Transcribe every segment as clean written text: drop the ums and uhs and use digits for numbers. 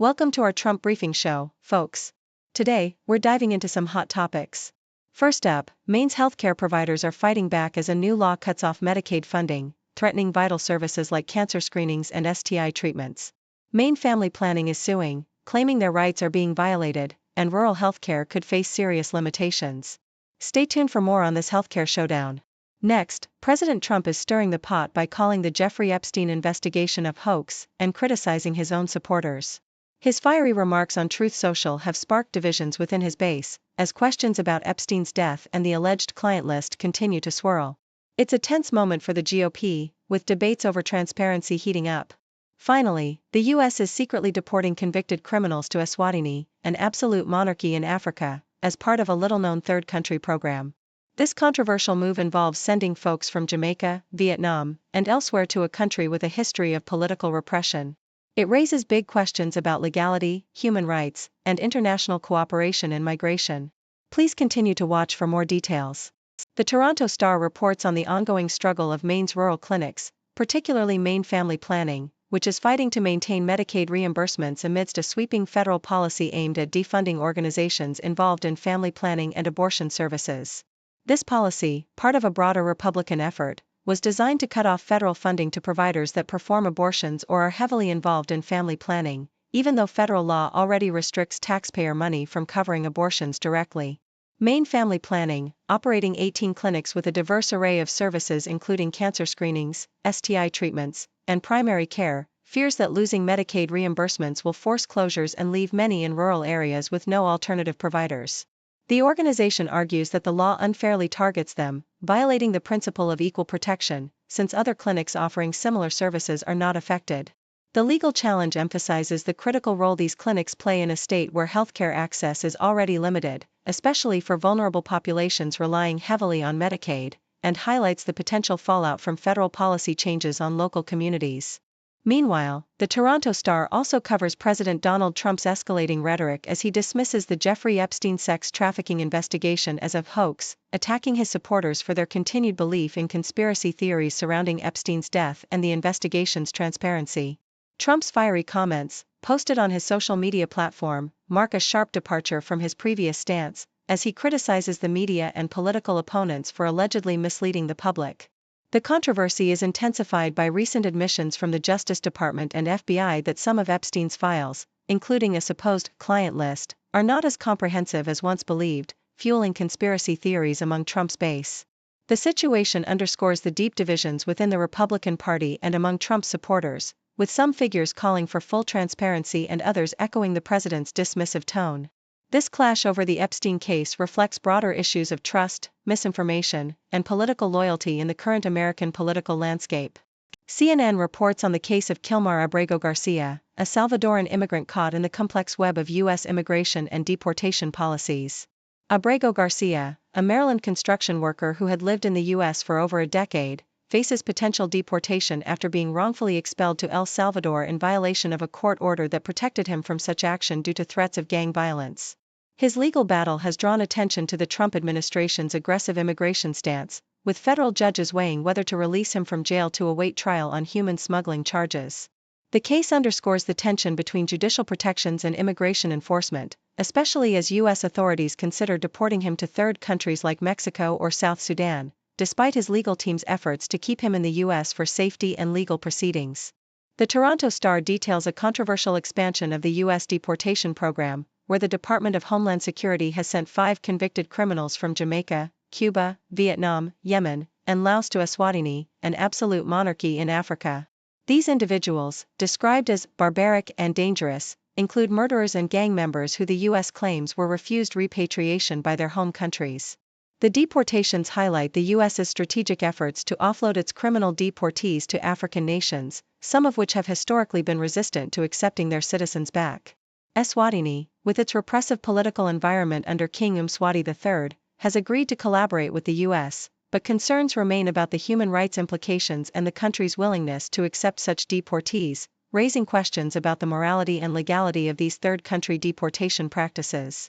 Welcome to our Trump briefing show, folks. Today, we're diving into some hot topics. First up, Maine's healthcare providers are fighting back as a new law cuts off Medicaid funding, threatening vital services like cancer screenings and STI treatments. Maine Family Planning is suing, claiming their rights are being violated, and rural healthcare could face serious limitations. Stay tuned for more on this healthcare showdown. Next, President Trump is stirring the pot by calling the Jeffrey Epstein investigation a hoax and criticizing his own supporters. His fiery remarks on Truth Social have sparked divisions within his base, as questions about Epstein's death and the alleged client list continue to swirl. It's a tense moment for the GOP, with debates over transparency heating up. Finally, the U.S. is secretly deporting convicted criminals to Eswatini, an absolute monarchy in Africa, as part of a little-known third country program. This controversial move involves sending folks from Jamaica, Vietnam, and elsewhere to a country with a history of political repression. It raises big questions about legality, human rights, and international cooperation in migration. Please continue to watch for more details. The Toronto Star reports on the ongoing struggle of Maine's rural clinics, particularly Maine Family Planning, which is fighting to maintain Medicaid reimbursements amidst a sweeping federal policy aimed at defunding organizations involved in family planning and abortion services. This policy, part of a broader Republican effort, was designed to cut off federal funding to providers that perform abortions or are heavily involved in family planning, even though federal law already restricts taxpayer money from covering abortions directly. Maine Family Planning, operating 18 clinics with a diverse array of services including cancer screenings, STI treatments, and primary care, fears that losing Medicaid reimbursements will force closures and leave many in rural areas with no alternative providers. The organization argues that the law unfairly targets them, violating the principle of equal protection, since other clinics offering similar services are not affected. The legal challenge emphasizes the critical role these clinics play in a state where healthcare access is already limited, especially for vulnerable populations relying heavily on Medicaid, and highlights the potential fallout from federal policy changes on local communities. Meanwhile, the Toronto Star also covers President Donald Trump's escalating rhetoric as he dismisses the Jeffrey Epstein sex trafficking investigation as a hoax, attacking his supporters for their continued belief in conspiracy theories surrounding Epstein's death and the investigation's transparency. Trump's fiery comments, posted on his social media platform, mark a sharp departure from his previous stance, as he criticizes the media and political opponents for allegedly misleading the public. The controversy is intensified by recent admissions from the Justice Department and FBI that some of Epstein's files, including a supposed client list, are not as comprehensive as once believed, fueling conspiracy theories among Trump's base. The situation underscores the deep divisions within the Republican Party and among Trump's supporters, with some figures calling for full transparency and others echoing the president's dismissive tone. This clash over the Epstein case reflects broader issues of trust, misinformation, and political loyalty in the current American political landscape. CNN reports on the case of Kilmar Abrego Garcia, a Salvadoran immigrant caught in the complex web of U.S. immigration and deportation policies. Abrego Garcia, a Maryland construction worker who had lived in the U.S. for over a decade, faces potential deportation after being wrongfully expelled to El Salvador in violation of a court order that protected him from such action due to threats of gang violence. His legal battle has drawn attention to the Trump administration's aggressive immigration stance, with federal judges weighing whether to release him from jail to await trial on human smuggling charges. The case underscores the tension between judicial protections and immigration enforcement, especially as U.S. authorities consider deporting him to third countries like Mexico or South Sudan, despite his legal team's efforts to keep him in the U.S. for safety and legal proceedings. The Toronto Star details a controversial expansion of the U.S. deportation program, where the Department of Homeland Security has sent 5 convicted criminals from Jamaica, Cuba, Vietnam, Yemen, and Laos to Eswatini, an absolute monarchy in Africa. These individuals, described as barbaric and dangerous, include murderers and gang members who the U.S. claims were refused repatriation by their home countries. The deportations highlight the U.S.'s strategic efforts to offload its criminal deportees to African nations, some of which have historically been resistant to accepting their citizens back. Eswatini, with its repressive political environment under King Mswati III, has agreed to collaborate with the U.S., but concerns remain about the human rights implications and the country's willingness to accept such deportees, raising questions about the morality and legality of these third country deportation practices.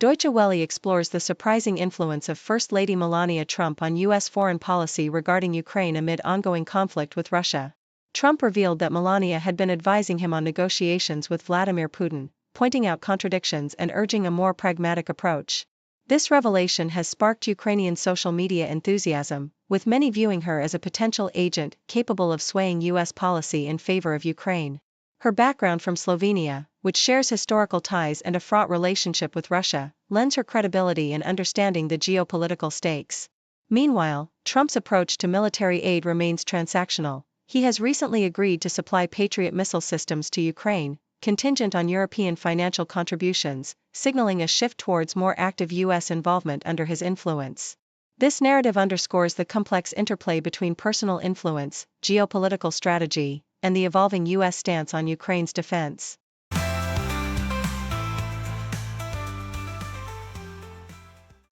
Deutsche Welle explores the surprising influence of First Lady Melania Trump on U.S. foreign policy regarding Ukraine amid ongoing conflict with Russia. Trump revealed that Melania had been advising him on negotiations with Vladimir Putin, pointing out contradictions and urging a more pragmatic approach. This revelation has sparked Ukrainian social media enthusiasm, with many viewing her as a potential agent capable of swaying U.S. policy in favor of Ukraine. Her background from Slovenia, which shares historical ties and a fraught relationship with Russia, lends her credibility in understanding the geopolitical stakes. Meanwhile, Trump's approach to military aid remains transactional. He has recently agreed to supply Patriot missile systems to Ukraine, contingent on European financial contributions, signaling a shift towards more active U.S. involvement under his influence. This narrative underscores the complex interplay between personal influence, geopolitical strategy, and the evolving U.S. stance on Ukraine's defense.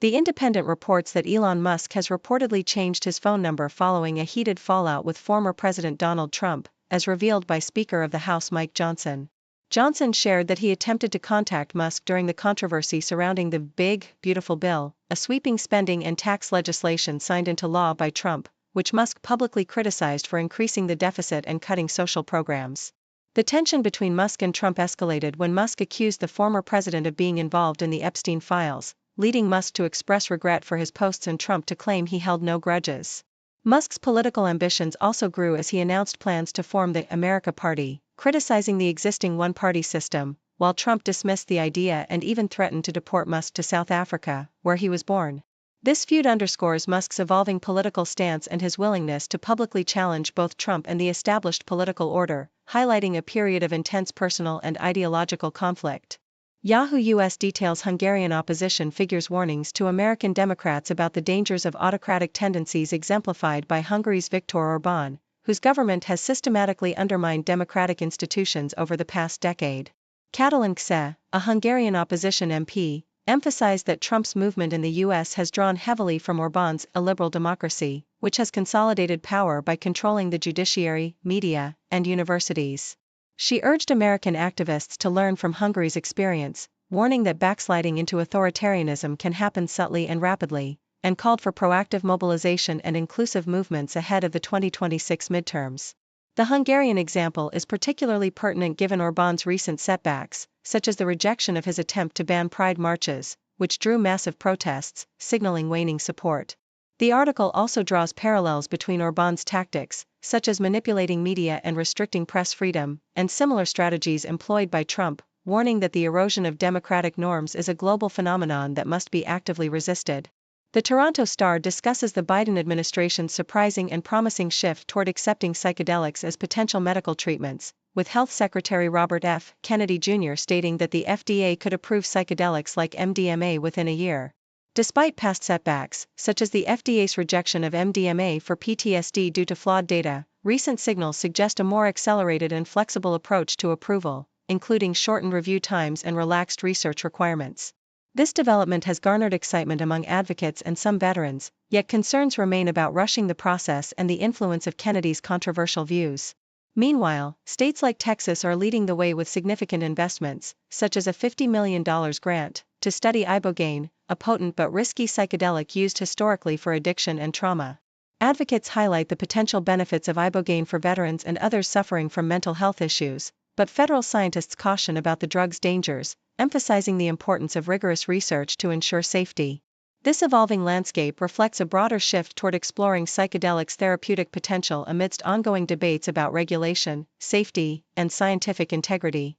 The Independent reports that Elon Musk has reportedly changed his phone number following a heated fallout with former President Donald Trump, as revealed by Speaker of the House Mike Johnson. Johnson shared that he attempted to contact Musk during the controversy surrounding the Big, Beautiful Bill, a sweeping spending and tax legislation signed into law by Trump, which Musk publicly criticized for increasing the deficit and cutting social programs. The tension between Musk and Trump escalated when Musk accused the former president of being involved in the Epstein files, leading Musk to express regret for his posts and Trump to claim he held no grudges. Musk's political ambitions also grew as he announced plans to form the America Party, criticizing the existing one-party system, while Trump dismissed the idea and even threatened to deport Musk to South Africa, where he was born. This feud underscores Musk's evolving political stance and his willingness to publicly challenge both Trump and the established political order, highlighting a period of intense personal and ideological conflict. Yahoo US details Hungarian opposition figures' warnings to American Democrats about the dangers of autocratic tendencies exemplified by Hungary's Viktor Orbán, whose government has systematically undermined democratic institutions over the past decade. Catalin Kse, a Hungarian opposition MP, emphasized that Trump's movement in the U.S. has drawn heavily from Orbán's illiberal democracy, which has consolidated power by controlling the judiciary, media, and universities. She urged American activists to learn from Hungary's experience, warning that backsliding into authoritarianism can happen subtly and rapidly, and called for proactive mobilization and inclusive movements ahead of the 2026 midterms. The Hungarian example is particularly pertinent given Orbán's recent setbacks, such as the rejection of his attempt to ban pride marches, which drew massive protests, signaling waning support. The article also draws parallels between Orbán's tactics, such as manipulating media and restricting press freedom, and similar strategies employed by Trump, warning that the erosion of democratic norms is a global phenomenon that must be actively resisted. The Toronto Star discusses the Biden administration's surprising and promising shift toward accepting psychedelics as potential medical treatments, with Health Secretary Robert F. Kennedy Jr. stating that the FDA could approve psychedelics like MDMA within a year. Despite past setbacks, such as the FDA's rejection of MDMA for PTSD due to flawed data, recent signals suggest a more accelerated and flexible approach to approval, including shortened review times and relaxed research requirements. This development has garnered excitement among advocates and some veterans, yet concerns remain about rushing the process and the influence of Kennedy's controversial views. Meanwhile, states like Texas are leading the way with significant investments, such as a $50 million grant, to study ibogaine, a potent but risky psychedelic used historically for addiction and trauma. Advocates highlight the potential benefits of ibogaine for veterans and others suffering from mental health issues, but federal scientists caution about the drug's dangers, emphasizing the importance of rigorous research to ensure safety. This evolving landscape reflects a broader shift toward exploring psychedelics' therapeutic potential amidst ongoing debates about regulation, safety, and scientific integrity.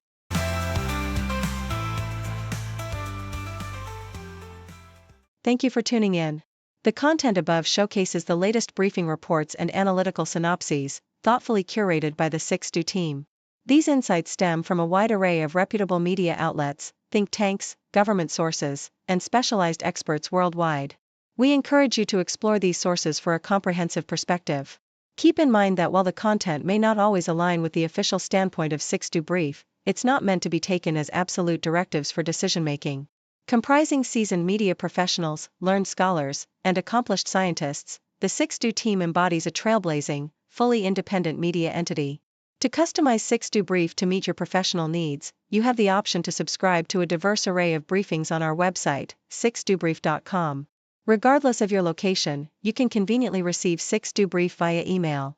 Thank you for tuning in. The content above showcases the latest briefing reports and analytical synopses, thoughtfully curated by the 6Do team. These insights stem from a wide array of reputable media outlets, think tanks, government sources, and specialized experts worldwide. We encourage you to explore these sources for a comprehensive perspective. Keep in mind that while the content may not always align with the official standpoint of 6Do Brief, it's not meant to be taken as absolute directives for decision-making. Comprising seasoned media professionals, learned scholars, and accomplished scientists, the 6Do team embodies a trailblazing, fully independent media entity. To customize 6Do Brief to meet your professional needs, you have the option to subscribe to a diverse array of briefings on our website, 6dobrief.com. Regardless of your location, you can conveniently receive 6Do Brief via email.